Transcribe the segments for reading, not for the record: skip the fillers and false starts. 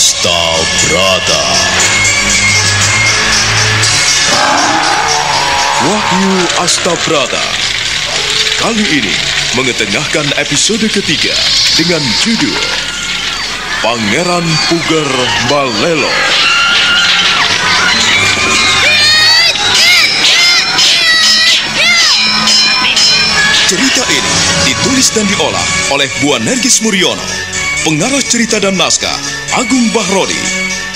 Astabrata. Wahyu Astabrata kali ini mengetengahkan episode ketiga dengan judul Pangeran Puger Balelo. Cerita ini ditulis dan diolah oleh Bu Nergis Muriono. Pengarah cerita dan naskah Agung Bahrodi.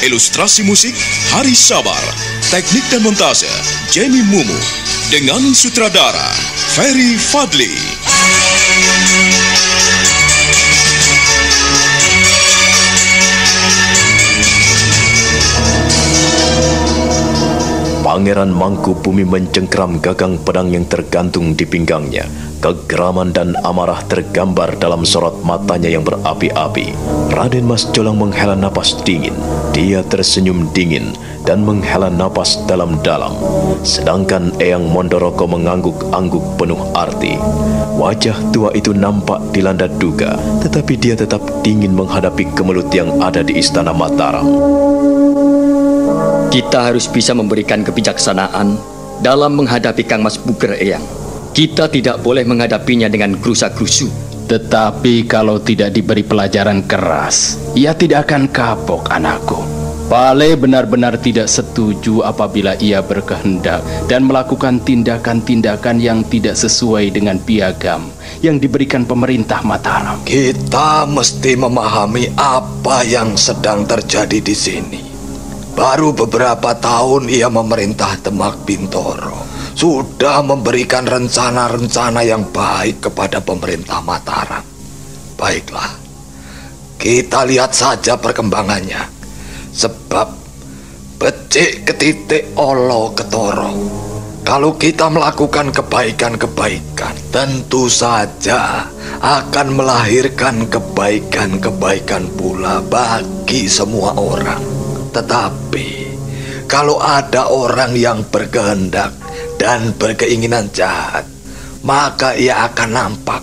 Ilustrasi musik Hari Sabar. Teknik dan montase Jamie Mumu. Dengan sutradara Ferry Fadli. Pangeran Mangkubumi mencengkram gagang pedang yang tergantung di pinggangnya. Kegeraman dan amarah tergambar dalam sorot matanya yang berapi-api. Raden Mas Jolang menghela napas dingin. Dia tersenyum dingin dan menghela napas dalam-dalam. Sedangkan Eyang Mondoroko mengangguk-angguk penuh arti. Wajah tua itu nampak dilanda duka, tetapi dia tetap dingin menghadapi kemelut yang ada di Istana Mataram. Kita harus bisa memberikan kebijaksanaan dalam menghadapi Kang Mas Puger, Eyang. Kita tidak boleh menghadapinya dengan gerusa-gerusu. Tetapi kalau tidak diberi pelajaran keras, ia tidak akan kapok, anakku. Pale benar-benar tidak setuju apabila ia berkehendak dan melakukan tindakan-tindakan yang tidak sesuai dengan piagam yang diberikan pemerintah Mataram. Kita mesti memahami apa yang sedang terjadi di sini. Baru beberapa tahun ia memerintah Demak Bintoro. Sudah memberikan rencana-rencana yang baik kepada pemerintah Mataram. Baiklah, kita lihat saja perkembangannya. Sebab becik ketitik olo ketoro. Kalau kita melakukan kebaikan-kebaikan, tentu saja akan melahirkan kebaikan-kebaikan pula bagi semua orang. Tetapi kalau ada orang yang berkehendak dan berkeinginan jahat, maka ia akan nampak.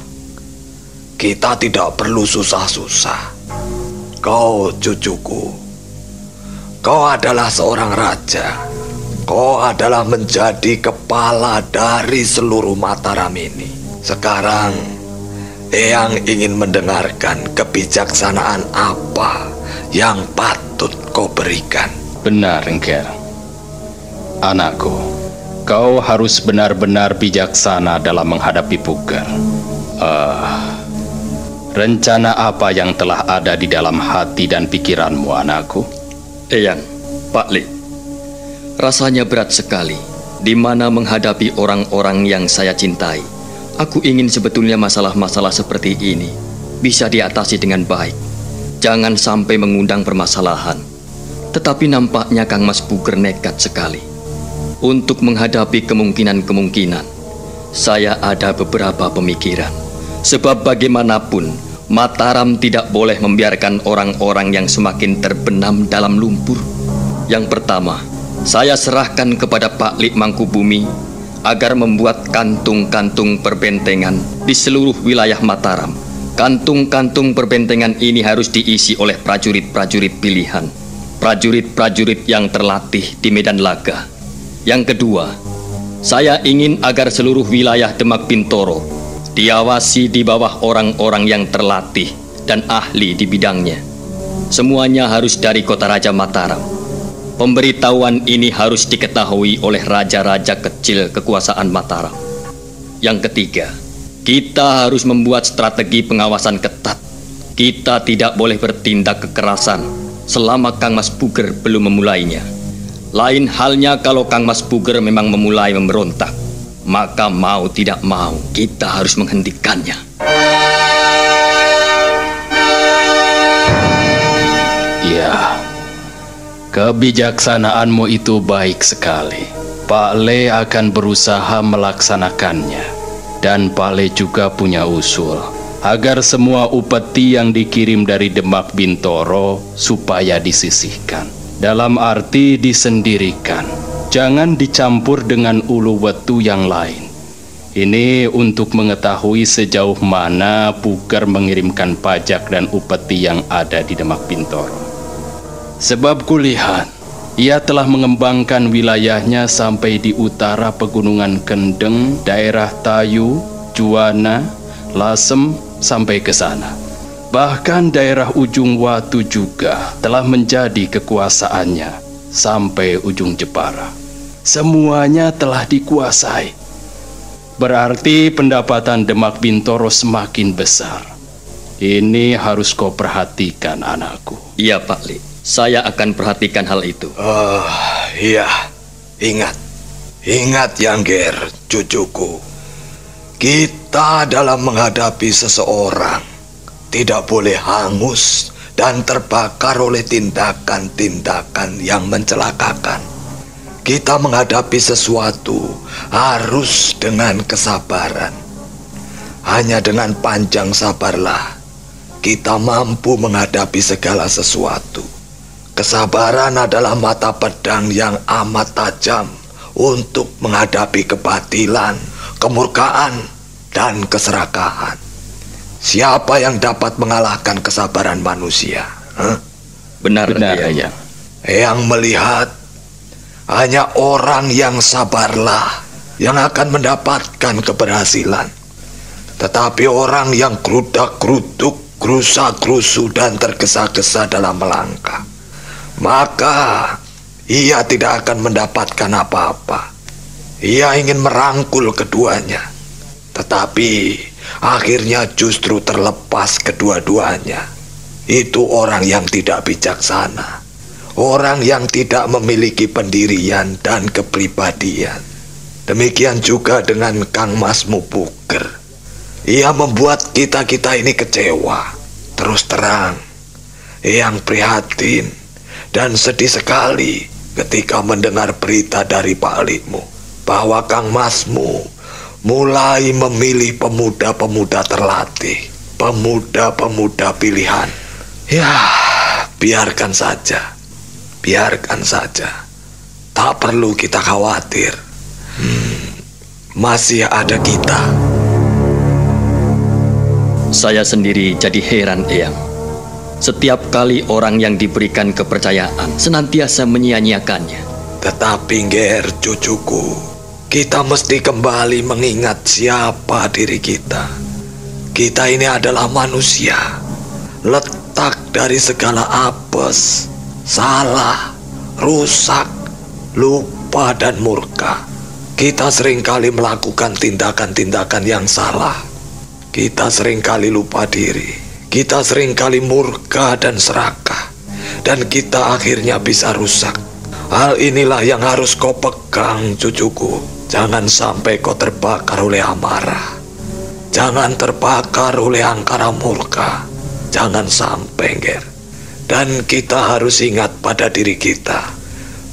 Kita tidak perlu susah-susah. Kau cucuku, kau adalah seorang raja. Kau adalah menjadi kepala dari seluruh Mataram ini. Sekarang Eyang ingin mendengarkan kebijaksanaan apa yang patut kau berikan. Benar, Engger. Anakku, kau harus benar-benar bijaksana dalam menghadapi Puger. Rencana apa yang telah ada di dalam hati dan pikiranmu, anakku? Eyang, Pak Li, rasanya berat sekali di mana menghadapi orang-orang yang saya cintai. Aku ingin sebetulnya masalah-masalah seperti ini bisa diatasi dengan baik. Jangan sampai mengundang permasalahan. Tetapi nampaknya Kang Mas Puger nekat sekali untuk menghadapi kemungkinan-kemungkinan. Saya ada beberapa pemikiran. Sebab bagaimanapun Mataram tidak boleh membiarkan orang-orang yang semakin terbenam dalam lumpur. Yang pertama, saya serahkan kepada Pak Lik Mangkubumi agar membuat kantung-kantung perbentengan di seluruh wilayah Mataram. Kantung-kantung perbentengan ini harus diisi oleh prajurit-prajurit pilihan, prajurit-prajurit yang terlatih di medan laga. Yang kedua, saya ingin agar seluruh wilayah Demak Bintoro diawasi di bawah orang-orang yang terlatih dan ahli di bidangnya. Semuanya harus dari kota Raja Mataram. Pemberitahuan ini harus diketahui oleh raja-raja kecil kekuasaan Mataram. Yang ketiga, kita harus membuat strategi pengawasan ketat. Kita tidak boleh bertindak kekerasan selama Kang Mas Puger belum memulainya. Lain halnya kalau Kang Mas Puger memang memulai memberontak, maka mau tidak mau kita harus menghentikannya. Ya, kebijaksanaanmu itu baik sekali. Pak Le akan berusaha melaksanakannya. Dan Pak Le juga punya usul agar semua upeti yang dikirim dari Demak Bintoro supaya disisihkan. Dalam arti disendirikan. Jangan dicampur dengan ulu wetu yang lain. Ini untuk mengetahui sejauh mana Puger mengirimkan pajak dan upeti yang ada di Demak Bintoro. Sebab kulihat ia telah mengembangkan wilayahnya sampai di utara pegunungan Kendeng, daerah Tayu, Juwana, Lasem sampai ke sana. Bahkan daerah ujung Watu juga telah menjadi kekuasaannya sampai ujung Jepara. Semuanya telah dikuasai. Berarti pendapatan Demak Bintoro semakin besar. Ini harus kau perhatikan, anakku. Iya, Pak Li. Saya akan perhatikan hal itu. Iya. Ingat Yangger, cucuku. Kita dalam menghadapi seseorang tidak boleh hangus dan terbakar oleh tindakan-tindakan yang mencelakakan. Kita menghadapi sesuatu harus dengan kesabaran. Hanya dengan panjang sabarlah kita mampu menghadapi segala sesuatu. Kesabaran adalah mata pedang yang amat tajam untuk menghadapi kebatilan, kemurkaan, dan keserakahan. Siapa yang dapat mengalahkan kesabaran manusia? Benar Eyang. Eyang melihat hanya orang yang sabarlah yang akan mendapatkan keberhasilan. Tetapi orang yang gerudak-geruduk, gerusa-gerusu dan tergesa-gesa dalam melangkah, maka ia tidak akan mendapatkan apa-apa. Ia ingin merangkul keduanya, tetapi akhirnya justru terlepas kedua-duanya. Itu orang yang tidak bijaksana, orang yang tidak memiliki pendirian dan kepribadian. Demikian juga dengan Kang Mas Mupuker. Ia membuat kita-kita ini kecewa. Terus terang, Eyang prihatin dan sedih sekali ketika mendengar berita dari Pak Likmu bahwa Kang Masmu mulai memilih pemuda-pemuda terlatih, pemuda-pemuda pilihan. Ya, biarkan saja. Tak perlu kita khawatir. Masih ada kita. Saya sendiri jadi heran, Eyang. Setiap kali orang yang diberikan kepercayaan senantiasa menyia-nyiakannya. Tetapi Nger, cucuku, kita mesti kembali mengingat siapa diri kita. Kita ini adalah manusia, letak dari segala apes, salah, rusak, lupa dan murka. Kita seringkali melakukan tindakan-tindakan yang salah. Kita seringkali lupa diri. Kita seringkali murka dan serakah. Dan kita akhirnya bisa rusak. Hal inilah yang harus kau pegang, cucuku. Jangan sampai kau terbakar oleh amarah. Jangan terbakar oleh angkara murka. Jangan sampai, Nger. Dan kita harus ingat pada diri kita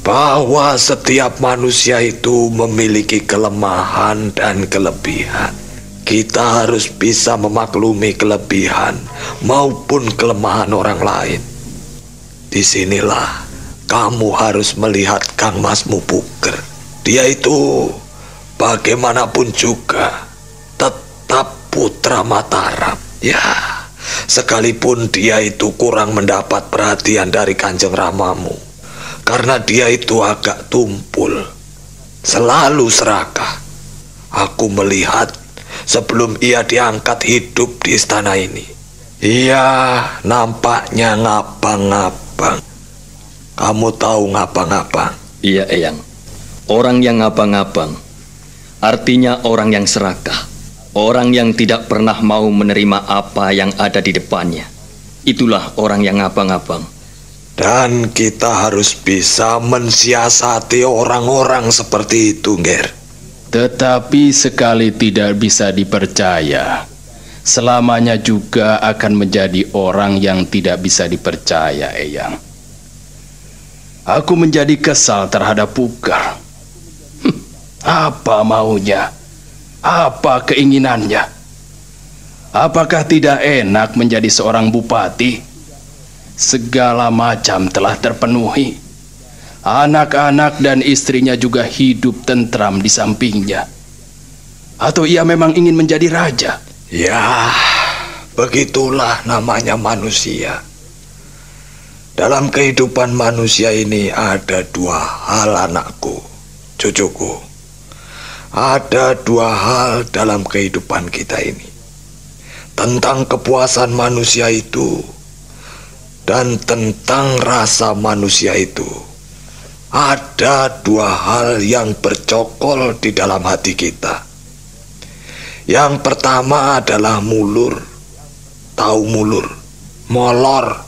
bahwa setiap manusia itu memiliki kelemahan dan kelebihan. Kita harus bisa memaklumi kelebihan maupun kelemahan orang lain. Disinilah kamu harus melihat Kang Mas Mupuker. Dia itu bagaimanapun juga tetap putra Mataram. Ya, sekalipun dia itu kurang mendapat perhatian dari Kanjeng Ramamu, karena dia itu agak tumpul, selalu serakah. Aku melihat sebelum ia diangkat hidup di istana ini, ia nampaknya ngabang-ngabang. Kamu tahu ngabang-ngabang? Iya, Eyang. Orang yang ngabang-ngabang artinya orang yang serakah, orang yang tidak pernah mau menerima apa yang ada di depannya. Itulah orang yang ngabang-ngabang. Dan kita harus bisa mensiasati orang-orang seperti itu, Nger. Tetapi sekali tidak bisa dipercaya, selamanya juga akan menjadi orang yang tidak bisa dipercaya, Eyang. Aku menjadi kesal terhadap Puker. Apa maunya? Apa keinginannya? Apakah tidak enak menjadi seorang bupati? Segala macam telah terpenuhi. Anak-anak dan istrinya juga hidup tentram di sampingnya. Atau ia memang ingin menjadi raja? Ya, begitulah namanya manusia. Dalam kehidupan manusia ini ada dua hal, anakku, cucuku. Ada dua hal dalam kehidupan kita ini. Tentang kepuasan manusia itu dan tentang rasa manusia itu. Ada dua hal yang bercokol di dalam hati kita. Yang pertama adalah mulur. Tahu mulur? Molor,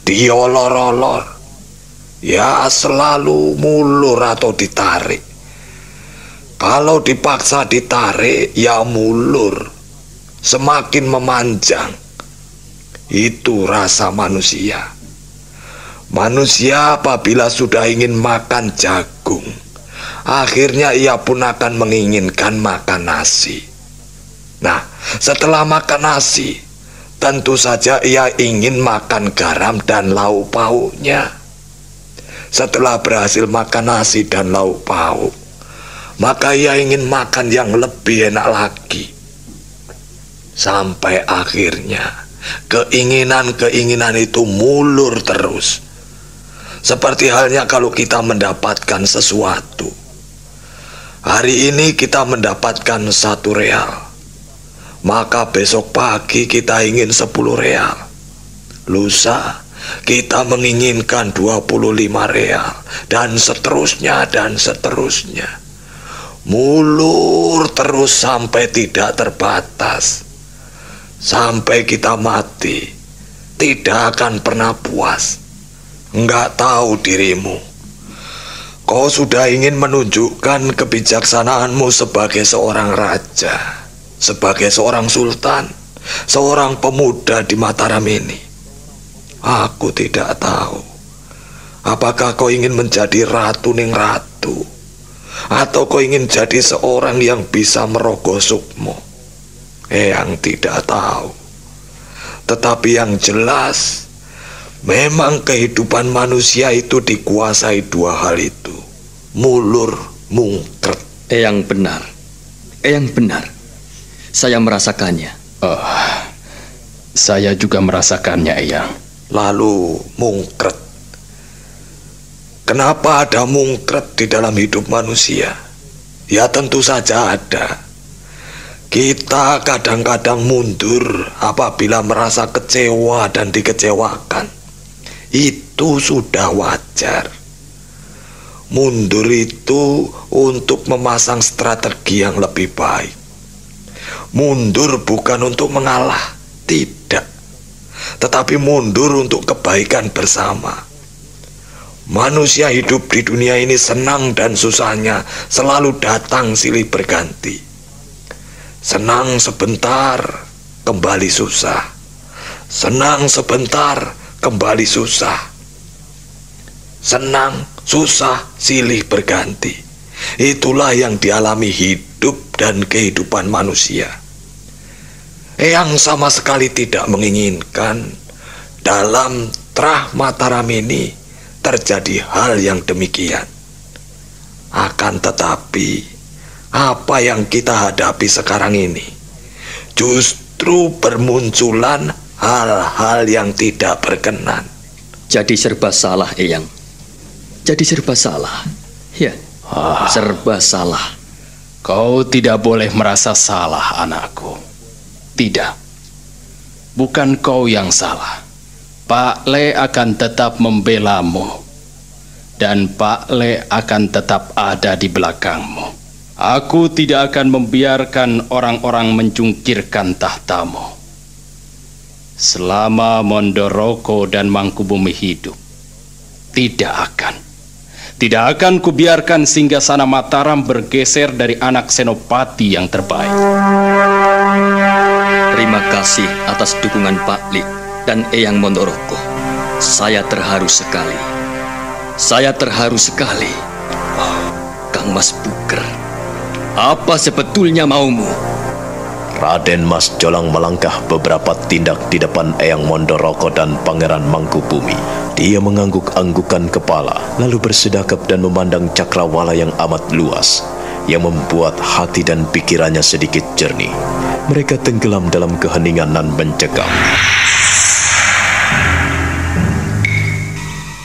diolor-olor. Ya, selalu mulur atau ditarik. Kalau dipaksa ditarik, ya mulur. Semakin memanjang. Itu rasa manusia. Manusia apabila sudah ingin makan jagung, akhirnya ia pun akan menginginkan makan nasi. Nah, setelah makan nasi, tentu saja ia ingin makan garam dan lauk pauknya. Setelah berhasil makan nasi dan lauk pauk, maka ia ingin makan yang lebih enak lagi. Sampai akhirnya keinginan-keinginan itu mulur terus. Seperti halnya kalau kita mendapatkan sesuatu. Hari ini kita mendapatkan 1 real. Maka besok pagi kita ingin 10 real. Lusa kita menginginkan 25 real. Dan seterusnya dan seterusnya. Mulur terus sampai tidak terbatas. Sampai kita mati, tidak akan pernah puas. Enggak tahu dirimu. Kau sudah ingin menunjukkan kebijaksanaanmu sebagai seorang raja, sebagai seorang sultan, seorang pemuda di Mataram ini. Aku tidak tahu. Apakah kau ingin menjadi ratu ning ratu, atau kau ingin jadi seorang yang bisa merogoh sukmo? Yang tidak tahu. Tetapi yang jelas, memang kehidupan manusia itu dikuasai dua hal itu. Mulur, mungkret. Yang benar. Yang benar. Saya merasakannya. Saya juga merasakannya, Eyang. Lalu mungkret. Kenapa ada mungkret di dalam hidup manusia? Ya tentu saja ada. Kita kadang-kadang mundur apabila merasa kecewa dan dikecewakan. Itu sudah wajar. Mundur itu untuk memasang strategi yang lebih baik. Mundur bukan untuk mengalah, tidak. Tetapi mundur untuk kebaikan bersama. Manusia hidup di dunia ini senang dan susahnya selalu datang silih berganti. Senang sebentar, kembali susah. Senang sebentar, kembali susah. Senang, susah, silih berganti. Itulah yang dialami hidup dan kehidupan manusia. Eyang sama sekali tidak menginginkan dalam Trah Mataram ini terjadi hal yang demikian. Akan tetapi, apa yang kita hadapi sekarang ini justru bermunculan hal-hal yang tidak berkenan. Jadi serba salah, Eyang. Jadi serba salah. Ya, serba salah. Kau tidak boleh merasa salah, anakku. Tidak. Bukan kau yang salah. Pak Le akan tetap membelamu. Dan Pak Le akan tetap ada di belakangmu. Aku tidak akan membiarkan orang-orang mencungkirkan tahtamu. Selama Mondoroko dan Mangkubumi hidup, tidak akan kubiarkan singgasana Mataram bergeser dari anak Senopati yang terbaik. Terima kasih atas dukungan Pak Li dan Eyang Mondoroko. Saya terharu sekali. Saya terharu sekali. Kang Mas Puker, apa sebetulnya maumu? Raden Mas Jolang melangkah beberapa tindak di depan Eyang Mondoroko dan Pangeran Mangkubumi. Dia mengangguk-anggukan kepala, lalu bersedekap dan memandang cakrawala yang amat luas, yang membuat hati dan pikirannya sedikit jernih. Mereka tenggelam dalam keheningan dan mencekam.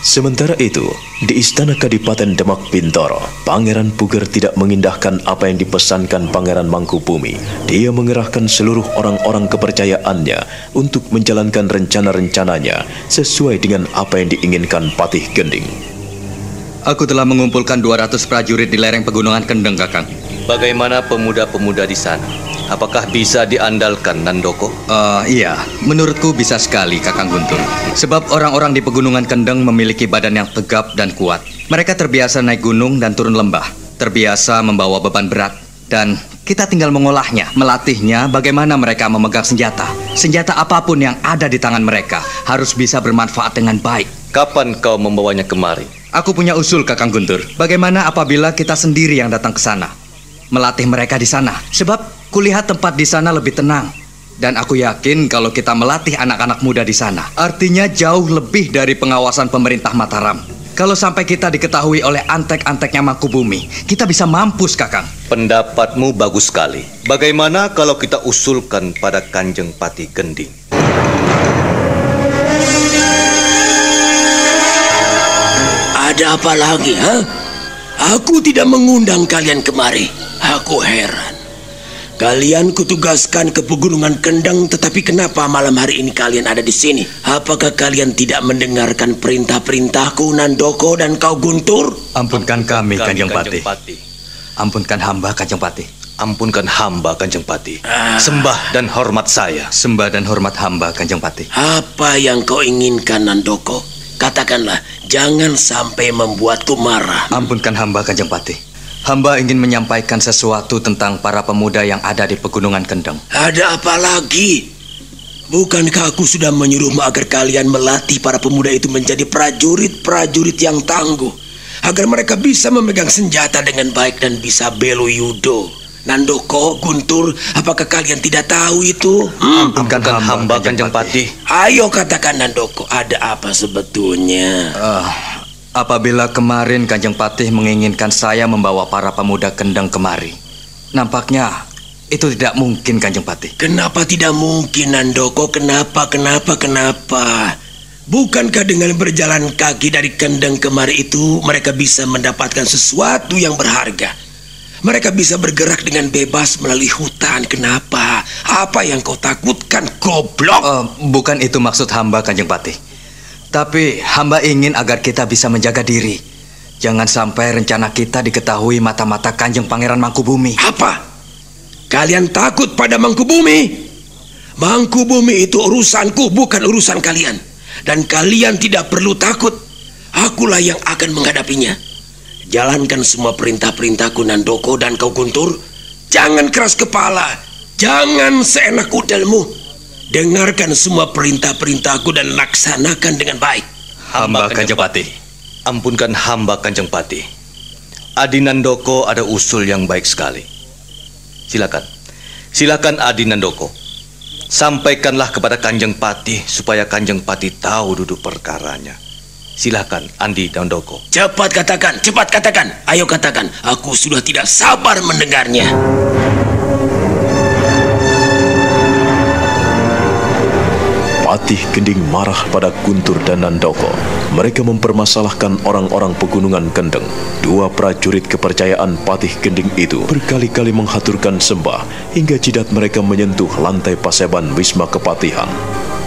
Sementara itu, di Istana Kadipaten Demak Bintoro, Pangeran Puger tidak mengindahkan apa yang dipesankan Pangeran Mangkubumi. Dia mengerahkan seluruh orang-orang kepercayaannya untuk menjalankan rencana-rencananya sesuai dengan apa yang diinginkan Patih Gending. Aku telah mengumpulkan 200 prajurit di lereng Pegunungan Kendeng, Kakang. Bagaimana pemuda-pemuda di sana? Apakah bisa diandalkan, Nandoko? Iya, menurutku bisa sekali, Kakang Guntur. Sebab orang-orang di Pegunungan Kendeng memiliki badan yang tegap dan kuat. Mereka terbiasa naik gunung dan turun lembah, terbiasa membawa beban berat. Dan kita tinggal mengolahnya, melatihnya bagaimana mereka memegang senjata. Senjata apapun yang ada di tangan mereka harus bisa bermanfaat dengan baik. Kapan kau membawanya kemari? Aku punya usul, Kakang Guntur. Bagaimana apabila kita sendiri yang datang ke sana? Melatih mereka di sana. Sebab kulihat tempat di sana lebih tenang. Dan aku yakin kalau kita melatih anak-anak muda di sana, artinya jauh lebih dari pengawasan pemerintah Mataram. Kalau sampai kita diketahui oleh antek-anteknya Mangkubumi, kita bisa mampus, Kakang. Pendapatmu bagus sekali. Bagaimana kalau kita usulkan pada Kanjeng Patih Gending? Ada apa lagi, ha? Aku tidak mengundang kalian kemari. Aku heran. Kalian kutugaskan ke Pegunungan Kendeng, tetapi kenapa malam hari ini kalian ada di sini? Apakah kalian tidak mendengarkan perintah-perintahku, Nandoko dan kau Guntur? Ampunkan kami, Kanjeng Patih. Ampunkan hamba, Kanjeng Patih. Ampunkan hamba, Kanjeng Patih. Sembah dan hormat saya. Sembah dan hormat hamba, Kanjeng Patih. Apa yang kau inginkan, Nandoko? Katakanlah, jangan sampai membuatku marah. Ampunkan hamba, Kanjeng Patih. Hamba ingin menyampaikan sesuatu tentang para pemuda yang ada di Pegunungan Kendeng. Ada apa lagi? Bukankah aku sudah menyuruhmu agar kalian melatih para pemuda itu menjadi prajurit-prajurit yang tangguh, agar mereka bisa memegang senjata dengan baik dan bisa belo yudo? Nandoko, Guntur, apakah kalian tidak tahu itu? Ampunkan hamba, Kanjeng Patih. Ayo katakan, Nandoko, ada apa sebetulnya? Apabila kemarin Kanjeng Patih menginginkan saya membawa para pemuda Kendeng kemari, nampaknya itu tidak mungkin, Kanjeng Patih. Kenapa tidak mungkin, Nandoko? Kenapa? Bukankah dengan berjalan kaki dari Kendeng kemari itu mereka bisa mendapatkan sesuatu yang berharga? Mereka bisa bergerak dengan bebas melalui hutan. Kenapa? Apa yang kau takutkan, goblok? Bukan itu maksud hamba, Kanjeng Patih. Tapi hamba ingin agar kita bisa menjaga diri. Jangan sampai rencana kita diketahui mata-mata Kanjeng Pangeran Mangkubumi. Apa? Kalian takut pada Mangkubumi? Mangkubumi itu urusanku, bukan urusan kalian. Dan kalian tidak perlu takut. Akulah yang akan menghadapinya. Jalankan semua perintah-perintahku, Nandoko dan kau Guntur. Jangan keras kepala. Jangan seenak udelmu. Dengarkan semua perintah-perintahku dan laksanakan dengan baik. Hamba, Kanjeng Patih. Ampunkan hamba, Kanjeng Patih. Adi Nandoko ada usul yang baik sekali. Silakan Adi Nandoko. Sampaikanlah kepada Kanjeng Patih supaya Kanjeng Patih tahu duduk perkaranya. Silakan Adi Nandoko. Cepat katakan. Ayo katakan. Aku sudah tidak sabar mendengarnya. Patih Gending marah pada Guntur dan Nandoko. Mereka mempermasalahkan orang-orang Pegunungan Kendeng. Dua prajurit kepercayaan Patih Gending itu berkali-kali menghaturkan sembah hingga jidat mereka menyentuh lantai paseban Wisma Kepatihan.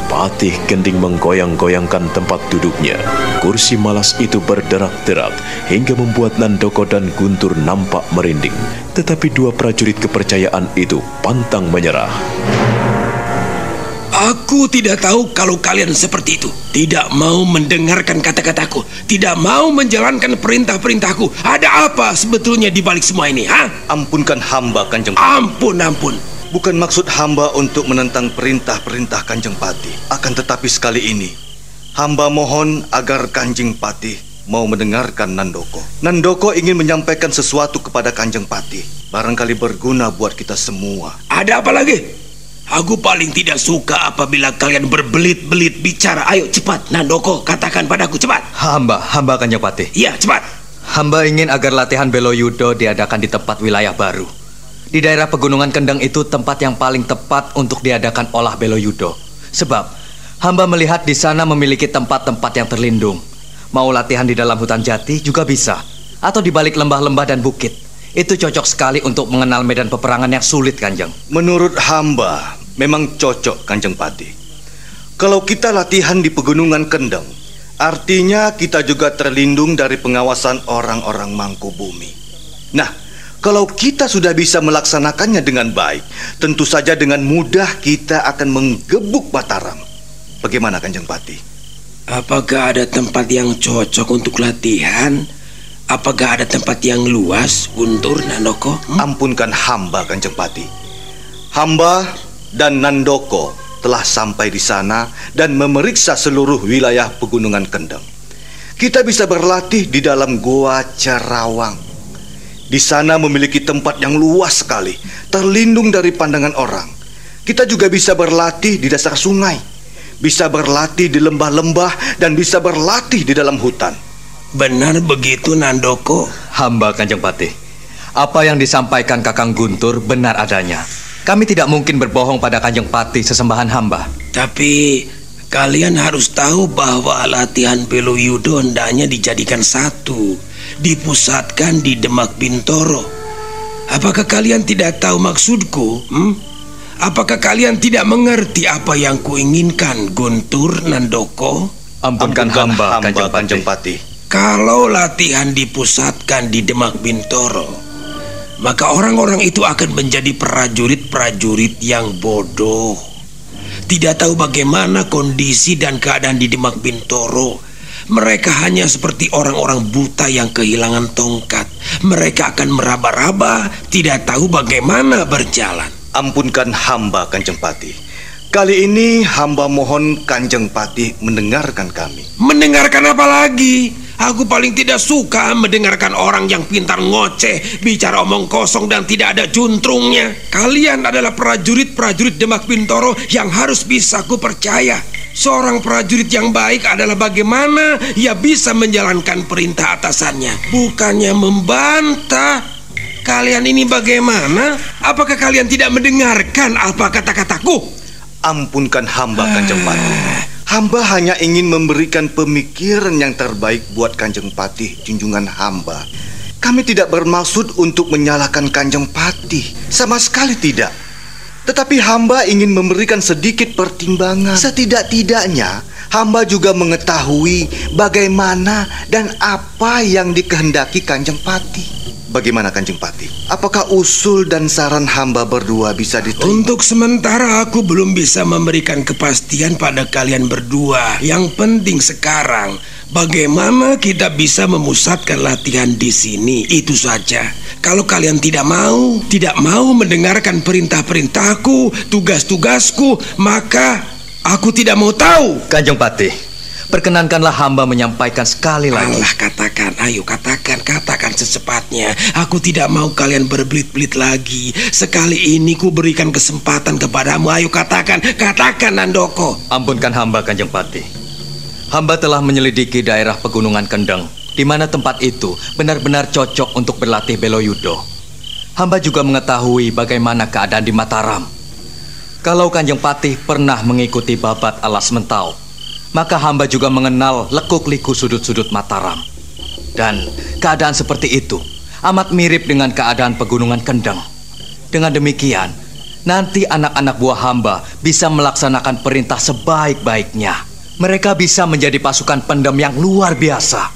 Patih Gending menggoyang-goyangkan tempat duduknya. Kursi malas itu berderak-derak hingga membuat Nandoko dan Guntur nampak merinding. Tetapi dua prajurit kepercayaan itu pantang menyerah. Aku tidak tahu kalau kalian seperti itu. Tidak mau mendengarkan kata-kataku. Tidak mau menjalankan perintah-perintahku. Ada apa sebetulnya di balik semua ini, ha? Ampunkan hamba, Kanjeng Patih. Ampun. Bukan maksud hamba untuk menentang perintah-perintah Kanjeng Patih. Akan tetapi sekali ini, hamba mohon agar Kanjeng Patih mau mendengarkan Nandoko. Nandoko ingin menyampaikan sesuatu kepada Kanjeng Patih. Barangkali berguna buat kita semua. Ada apa lagi? Aku paling tidak suka apabila kalian berbelit-belit bicara. Ayo cepat, Nandoko, katakan padaku, cepat. Hamba Kanjeng Patih. Iya, cepat. Hamba ingin agar latihan belo yudo diadakan di tempat wilayah baru. Di daerah Pegunungan Kendeng itu tempat yang paling tepat untuk diadakan olah belo yudo. Sebab hamba melihat di sana memiliki tempat-tempat yang terlindung. Mau latihan di dalam hutan jati juga bisa, atau di balik lembah-lembah dan bukit. Itu cocok sekali untuk mengenal medan peperangan yang sulit, Kanjeng. Menurut hamba, memang cocok, Kanjeng Patih. Kalau kita latihan di Pegunungan Kendeng, artinya kita juga terlindung dari pengawasan orang-orang Mangkubumi. Nah, kalau kita sudah bisa melaksanakannya dengan baik, tentu saja dengan mudah kita akan menggebuk Mataram. Bagaimana, Kanjeng Patih? Apakah ada tempat yang cocok untuk latihan? Apakah ada tempat yang luas, Guntur, Nandoko? Ampunkan hamba, Kanjeng Patih. Hamba dan Nandoko telah sampai di sana dan memeriksa seluruh wilayah Pegunungan Kendeng. Kita bisa berlatih di dalam Goa Cerawang. Di sana memiliki tempat yang luas sekali, terlindung dari pandangan orang. Kita juga bisa berlatih di dasar sungai, bisa berlatih di lembah-lembah, dan bisa berlatih di dalam hutan. Benar begitu, Nandoko? Hamba, Kanjeng Patih. Apa yang disampaikan Kakang Guntur benar adanya. Kami tidak mungkin berbohong pada Kanjeng Patih sesembahan hamba. Tapi kalian harus tahu bahwa latihan Beloyudo hendaknya dijadikan satu, dipusatkan di Demak Bintoro. Apakah kalian tidak tahu maksudku? Apakah kalian tidak mengerti apa yang kuinginkan, Guntur, Nandoko? Ampunkan hamba, Kanjeng Patih. Kalau latihan dipusatkan di Demak Bintoro, maka orang-orang itu akan menjadi prajurit-prajurit yang bodoh. Tidak tahu bagaimana kondisi dan keadaan di Demak Bintoro. Mereka hanya seperti orang-orang buta yang kehilangan tongkat. Mereka akan meraba-raba, tidak tahu bagaimana berjalan. Ampunkan hamba, Kanjeng Patih. Kali ini hamba mohon Kanjeng Patih mendengarkan kami. Mendengarkan apa lagi? Aku paling tidak suka mendengarkan orang yang pintar ngoceh, bicara omong kosong dan tidak ada juntrungnya. Kalian adalah prajurit-prajurit Demak Bintoro yang harus bisa ku percaya. Seorang prajurit yang baik adalah bagaimana ia bisa menjalankan perintah atasannya, bukannya membantah. Kalian ini bagaimana? Apakah kalian tidak mendengarkan apa kata-kataku? Ampunkan hamba, Kanjeng Patih. Hamba hanya ingin memberikan pemikiran yang terbaik buat Kanjeng Patih, junjungan hamba. Kami tidak bermaksud untuk menyalahkan Kanjeng Patih, sama sekali tidak. Tetapi hamba ingin memberikan sedikit pertimbangan. Setidak-tidaknya hamba juga mengetahui bagaimana dan apa yang dikehendaki Kanjeng Patih. Bagaimana, Kanjeng Patih? Apakah usul dan saran hamba berdua bisa diterima? Untuk sementara aku belum bisa memberikan kepastian pada kalian berdua. Yang penting sekarang, bagaimana kita bisa memusatkan latihan di sini, itu saja. Kalau kalian tidak mau mendengarkan perintah-perintahku, tugas-tugasku, maka aku tidak mau tahu. Kanjeng Patih, perkenankanlah hamba menyampaikan sekali lagi. Alah, katakan, ayo katakan secepatnya. Aku tidak mau kalian berbelit-belit lagi. Sekali ini ku berikan kesempatan kepadamu. Ayo katakan Nandoko. Ampunkan hamba, Kanjeng Patih. Hamba telah menyelidiki daerah Pegunungan Kendeng, di mana tempat itu benar-benar cocok untuk berlatih Beloyudo. Hamba juga mengetahui bagaimana keadaan di Mataram. Kalau Kanjeng Patih pernah mengikuti babat alas mentau, maka hamba juga mengenal lekuk-liku sudut-sudut Mataram. Dan keadaan seperti itu amat mirip dengan keadaan Pegunungan Kendeng. Dengan demikian, nanti anak-anak buah hamba bisa melaksanakan perintah sebaik-baiknya. Mereka bisa menjadi pasukan pendem yang luar biasa.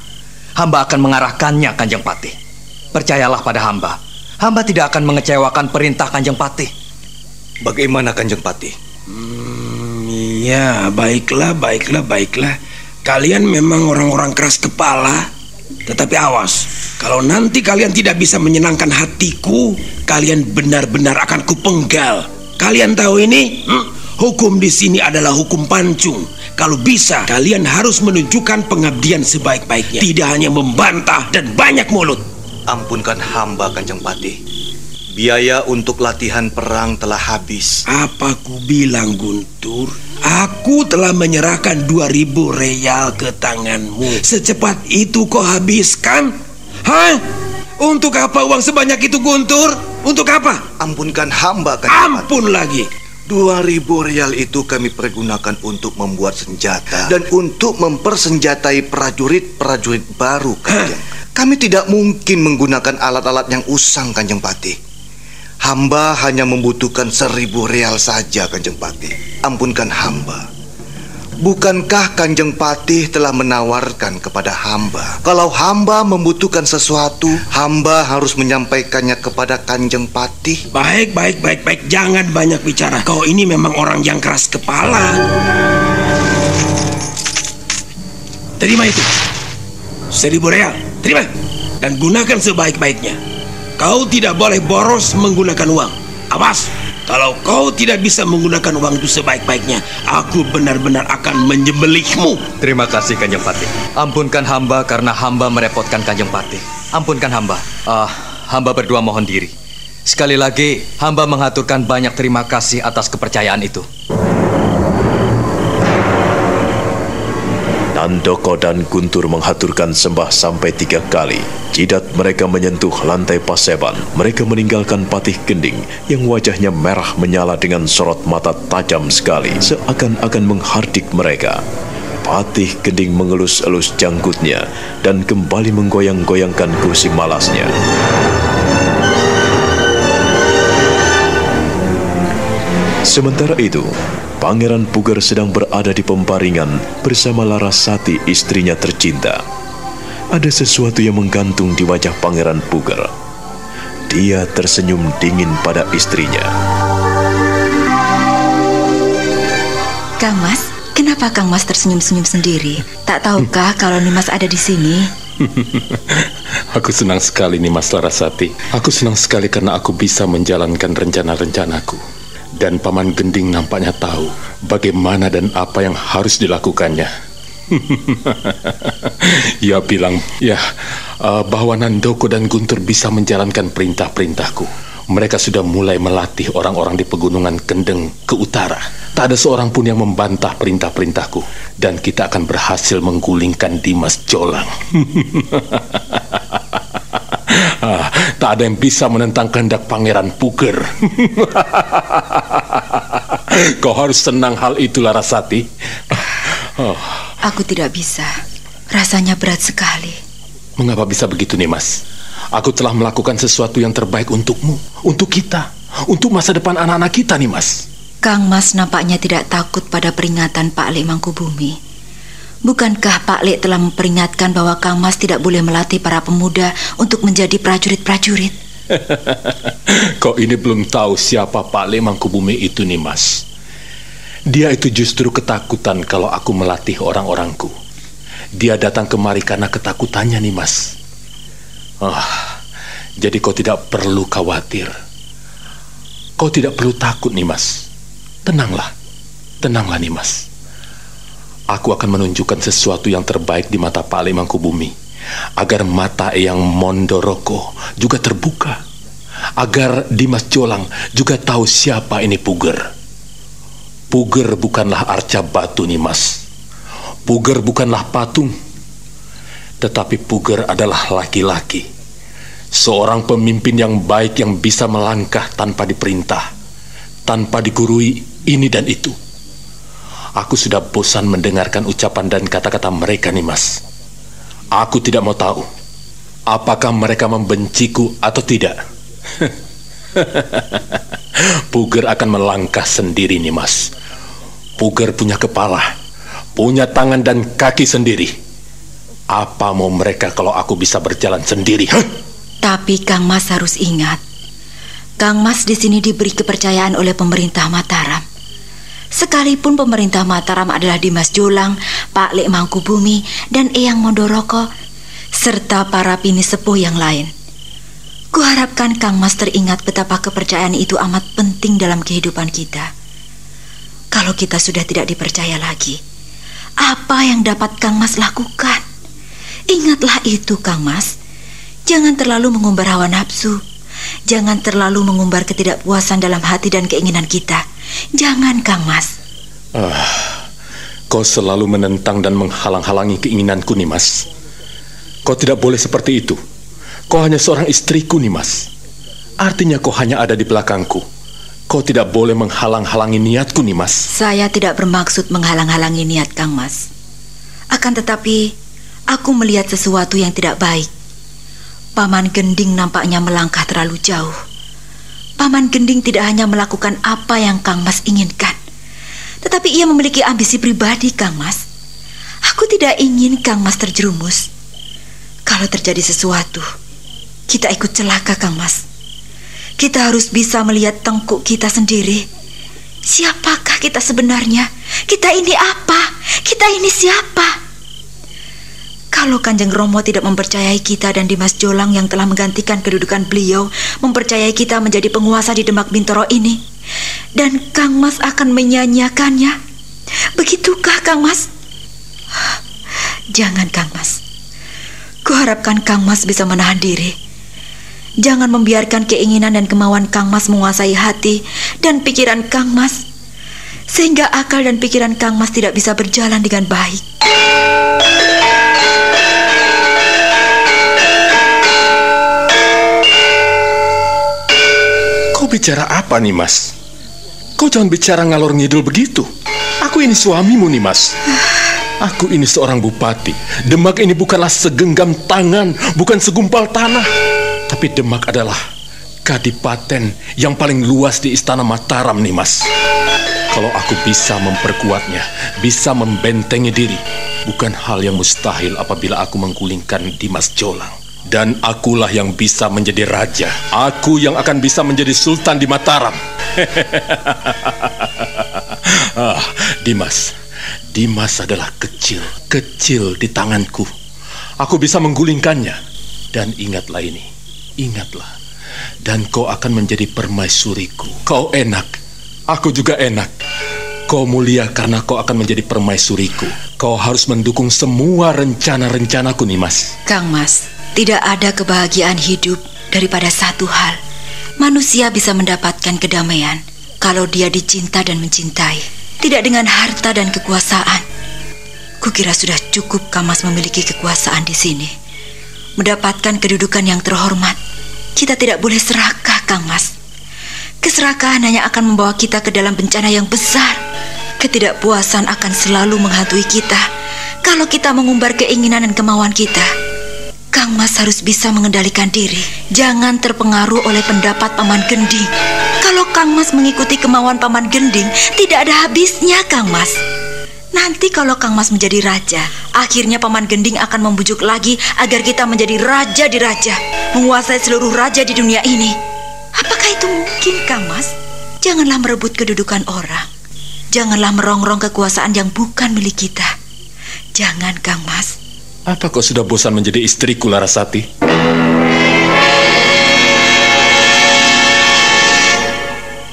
Hamba akan mengarahkannya, Kanjeng Patih. Percayalah pada hamba. Hamba tidak akan mengecewakan perintah Kanjeng Patih. Bagaimana, Kanjeng Patih? Ya, baiklah. Kalian memang orang-orang keras kepala. Tetapi awas, kalau nanti kalian tidak bisa menyenangkan hatiku, kalian benar-benar akan kupenggal. Kalian tahu ini? Hukum di sini adalah hukum pancung. Kalau bisa, kalian harus menunjukkan pengabdian sebaik-baiknya, tidak hanya membantah dan banyak mulut. Ampunkan hamba, Kanjeng Patih. Biaya untuk latihan perang telah habis. Apa ku bilang, Guntur? Aku telah menyerahkan 2.000 real ke tanganmu. Secepat itu kau habiskan? Hah? Untuk apa uang sebanyak itu, Guntur? Untuk apa? Ampunkan hamba, Kanjeng Patih. Ampun lagi. 2.000 real itu kami pergunakan untuk membuat senjata dan untuk mempersenjatai prajurit-prajurit baru, Kanjeng. Kami tidak mungkin menggunakan alat-alat yang usang, Kanjeng Patih. Hamba hanya membutuhkan 1.000 real saja, Kanjeng Patih. Ampunkan hamba. Bukankah Kanjeng Patih telah menawarkan kepada hamba, kalau hamba membutuhkan sesuatu, hamba harus menyampaikannya kepada Kanjeng Patih? Baik. Jangan banyak bicara. Kau ini memang orang yang keras kepala. Terima itu. 1.000 real. Terima. Dan gunakan sebaik-baiknya. Kau tidak boleh boros menggunakan uang. Awas. Kalau kau tidak bisa menggunakan uang itu sebaik-baiknya, aku benar-benar akan menyembelihmu. Terima kasih Kanjeng Patih. Ampunkan hamba karena hamba merepotkan Kanjeng Patih. Ampunkan hamba. Hamba berdua mohon diri. Sekali lagi, hamba mengaturkan banyak terima kasih atas kepercayaan itu. Nandoko dan Guntur menghaturkan sembah sampai 3 kali. Jidat mereka menyentuh lantai paseban. Mereka meninggalkan Patih Gending yang wajahnya merah menyala dengan sorot mata tajam sekali, seakan-akan menghardik mereka. Patih Gending mengelus-elus janggutnya dan kembali menggoyang-goyangkan kursi malasnya. Sementara itu, Pangeran Puger sedang berada di pembaringan bersama Larasati, istrinya tercinta. Ada sesuatu yang menggantung di wajah Pangeran Puger. Dia tersenyum dingin pada istrinya. Kang Mas, kenapa Kang Mas tersenyum-senyum sendiri? Tak tahukah kalau Nimas ada di sini? Aku senang sekali Nimas Larasati. Aku senang sekali karena aku bisa menjalankan rencana-rencanaku. Dan Paman Gending nampaknya tahu bagaimana dan apa yang harus dilakukannya. Ia bilang, bahwa Nandoko dan Guntur bisa menjalankan perintah-perintahku. Mereka sudah mulai melatih orang-orang di pegunungan Kendeng ke utara. Tak ada seorang pun yang membantah perintah-perintahku. Dan kita akan berhasil menggulingkan Dimas Jolang. Tak ada yang bisa menentang kehendak Pangeran Puger. Kau harus senang hal itu, Larasati. Aku tidak bisa. Rasanya berat sekali. Mengapa bisa begitu, Nimas? Aku telah melakukan sesuatu yang terbaik untukmu, untuk kita, untuk masa depan anak-anak kita, Nimas. Kang Mas nampaknya tidak takut pada peringatan Pak Lek Mangkubumi. Bukankah Pak Lek telah memperingatkan bahwa Kang Mas tidak boleh melatih para pemuda untuk menjadi prajurit-prajurit? Kau ini belum tahu siapa Pak Lek Mangkubumi itu, Nimas. Dia itu justru ketakutan kalau aku melatih orang-orangku. Dia datang kemari karena ketakutannya, Nimas. Jadi kau tidak perlu khawatir. Kau tidak perlu takut, Nimas. Tenanglah Nimas. Aku akan menunjukkan sesuatu yang terbaik di mata Pak Lek Mangkubumi, agar mata Eyang Mondoroko juga terbuka, agar Dimas Jolang juga tahu siapa ini Puger. Puger bukanlah arca batu, Nimas. Puger bukanlah patung, tetapi Puger adalah laki-laki, seorang pemimpin yang baik yang bisa melangkah tanpa diperintah, tanpa digurui ini dan itu. Aku sudah bosan mendengarkan ucapan dan kata-kata mereka, Nimas. Aku tidak mau tahu apakah mereka membenciku atau tidak. Puger akan melangkah sendiri, Nimas. Puger punya kepala, punya tangan dan kaki sendiri. Apa mau mereka kalau aku bisa berjalan sendiri? Tapi Kang Mas harus ingat, Kang Mas di sini diberi kepercayaan oleh pemerintah Mataram. Sekalipun pemerintah Mataram adalah Dimas Jolang, Pak Lek Mangkubumi, dan Eyang Mondoroko, serta para pini sepuh yang lain. Kuharapkan Kang Mas teringat betapa kepercayaan itu amat penting dalam kehidupan kita. Kalau kita sudah tidak dipercaya lagi, apa yang dapat Kang Mas lakukan? Ingatlah itu, Kang Mas. Jangan terlalu mengumbar hawa nafsu. Jangan terlalu mengumbar ketidakpuasan dalam hati dan keinginan kita. Jangan, Kang Mas. Kau selalu menentang dan menghalang-halangi keinginanku, Nimas. Kau tidak boleh seperti itu. Kau hanya seorang istriku, Nimas. Artinya kau hanya ada di belakangku. kau tidak boleh menghalang-halangi niatku, Nimas. Saya tidak bermaksud menghalang-halangi niat Kang Mas. Akan tetapi, aku melihat sesuatu yang tidak baik. Paman Gending nampaknya melangkah terlalu jauh. Paman Gending tidak hanya melakukan apa yang Kang Mas inginkan, tetapi ia memiliki ambisi pribadi, Kang Mas. Aku tidak ingin Kang Mas terjerumus. Kalau terjadi sesuatu, kita ikut celaka, Kang Mas. Kita harus bisa melihat tengkuk kita sendiri. Siapakah kita sebenarnya? Kita ini apa? Kita ini siapa? Kalau Kanjeng Romo tidak mempercayai kita dan Dimas Jolang yang telah menggantikan kedudukan beliau mempercayai kita menjadi penguasa di Demak Bintoro ini, dan Kang Mas akan menyanyiakannya, begitukah Kang Mas? Jangan, Kang Mas. Kuharapkan Kang Mas bisa menahan diri. Jangan membiarkan keinginan dan kemauan Kang Mas menguasai hati dan pikiran Kang Mas, sehingga akal dan pikiran Kang Mas tidak bisa berjalan dengan baik. Kau bicara apa, Nimas? Kau jangan bicara ngalor ngidul begitu. Aku ini suamimu, Nimas. Aku ini seorang bupati. Demak ini bukanlah segenggam tangan, bukan segumpal tanah. Tapi Demak adalah kadipaten yang paling luas di Istana Mataram, Nimas. Kalau aku bisa memperkuatnya, bisa membentengi diri, bukan hal yang mustahil apabila aku menggulingkan Dimas Jolang. Dan akulah yang bisa menjadi raja. Aku yang akan bisa menjadi sultan di Mataram. Dimas adalah kecil di tanganku. Aku bisa menggulingkannya. Dan ingatlah ini. Ingatlah, dan kau akan menjadi permaisuriku. Kau enak, aku juga enak. Kau mulia karena kau akan menjadi permaisuriku. Kau harus mendukung semua rencana-rencanaku, Nimas. Kang Mas, tidak ada kebahagiaan hidup daripada satu hal. Manusia bisa mendapatkan kedamaian kalau dia dicinta dan mencintai, tidak dengan harta dan kekuasaan. Kukira sudah cukup Kang Mas memiliki kekuasaan di sini, mendapatkan kedudukan yang terhormat. Kita tidak boleh serakah, Kang Mas. Keserakahan hanya akan membawa kita ke dalam bencana yang besar. Ketidakpuasan akan selalu menghantui kita kalau kita mengumbar keinginan dan kemauan kita. Kang Mas harus bisa mengendalikan diri. Jangan terpengaruh oleh pendapat Paman Gending. Kalau Kang Mas mengikuti kemauan Paman Gending, tidak ada habisnya, Kang Mas. Nanti kalau Kang Mas menjadi raja, akhirnya Paman Gending akan membujuk lagi agar kita menjadi raja di raja, menguasai seluruh raja di dunia ini. Apakah itu mungkin, Kang Mas? Janganlah merebut kedudukan orang. Janganlah merongrong kekuasaan yang bukan milik kita. Jangan, Kang Mas. Apa kau sudah bosan menjadi istriku, Larasati?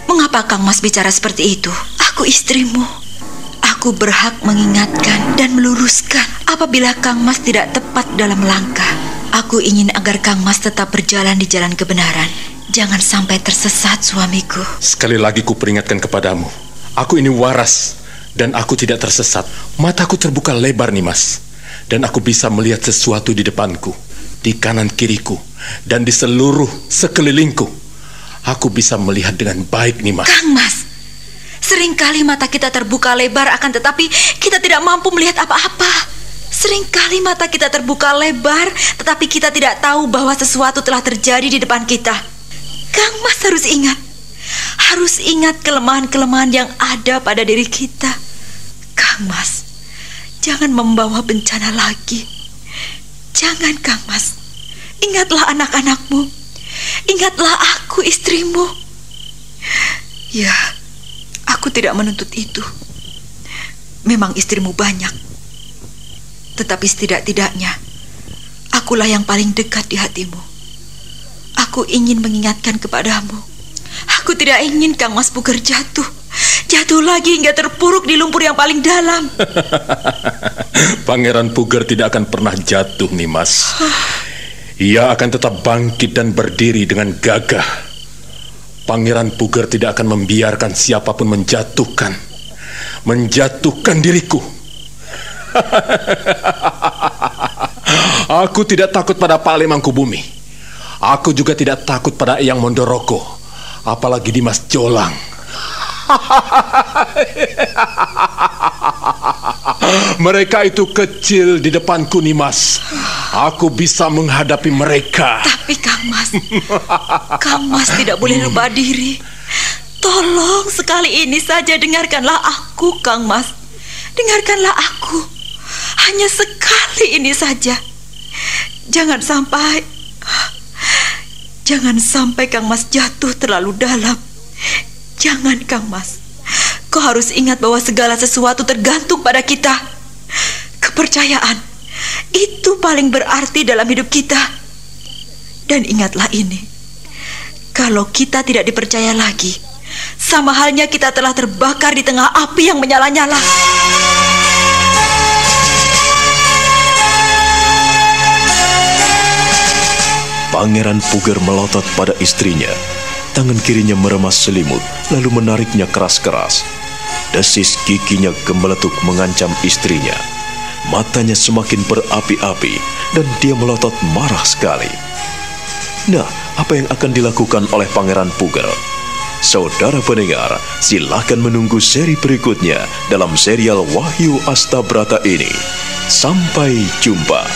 Mengapa Kang Mas bicara seperti itu? Aku istrimu. Aku berhak mengingatkan dan meluruskan apabila Kang Mas tidak tepat dalam langkah. Aku ingin agar Kang Mas tetap berjalan di jalan kebenaran. Jangan sampai tersesat, suamiku. Sekali lagi ku peringatkan kepadamu, aku ini waras dan aku tidak tersesat. Mataku terbuka lebar, Nimas, dan aku bisa melihat sesuatu di depanku, di kanan kiriku, dan di seluruh sekelilingku. Aku bisa melihat dengan baik, Nimas. Kang Mas, seringkali mata kita terbuka lebar, akan tetapi kita tidak mampu melihat apa-apa. Seringkali mata kita terbuka lebar, tetapi kita tidak tahu bahwa sesuatu telah terjadi di depan kita. Kang Mas harus ingat kelemahan-kelemahan yang ada pada diri kita. Kang Mas, jangan membawa bencana lagi. Jangan, Kang Mas. Ingatlah anak-anakmu. Ingatlah aku, istrimu. Ya, aku tidak menuntut itu. Memang istrimu banyak, tetapi setidak-tidaknya akulah yang paling dekat di hatimu. Aku ingin mengingatkan kepadamu. Aku tidak ingin Kang Mas Puger jatuh lagi hingga terpuruk di lumpur yang paling dalam. Pangeran Puger tidak akan pernah jatuh, Nimas. Ia akan tetap bangkit dan berdiri dengan gagah. Pangeran Puger tidak akan membiarkan siapapun menjatuhkan diriku. Aku tidak takut pada Pak Le Mangkubumi. Aku juga tidak takut pada Eyang Mondoroko, apalagi Dimas Jolang. Mereka itu kecil di depanku, Nimas. Aku bisa menghadapi mereka. Tapi Kang Mas tidak boleh lupa diri. Tolong sekali ini saja dengarkanlah aku, Kang Mas. Dengarkanlah aku. Hanya sekali ini saja. Jangan sampai Kang Mas jatuh terlalu dalam. Jangan, Kang Mas. Kau harus ingat bahwa segala sesuatu tergantung pada kita. Kepercayaan itu paling berarti dalam hidup kita. Dan ingatlah ini, kalau kita tidak dipercaya lagi, sama halnya kita telah terbakar di tengah api yang menyala-nyala. Pangeran Puger melotot pada istrinya. Tangan kirinya meremas selimut, lalu menariknya keras-keras. Desis giginya gemeletuk mengancam istrinya. Matanya semakin berapi-api dan dia melotot marah sekali. Nah, apa yang akan dilakukan oleh Pangeran Puger? Saudara pendengar, silakan menunggu seri berikutnya dalam serial Wahyu Astabrata ini. Sampai jumpa.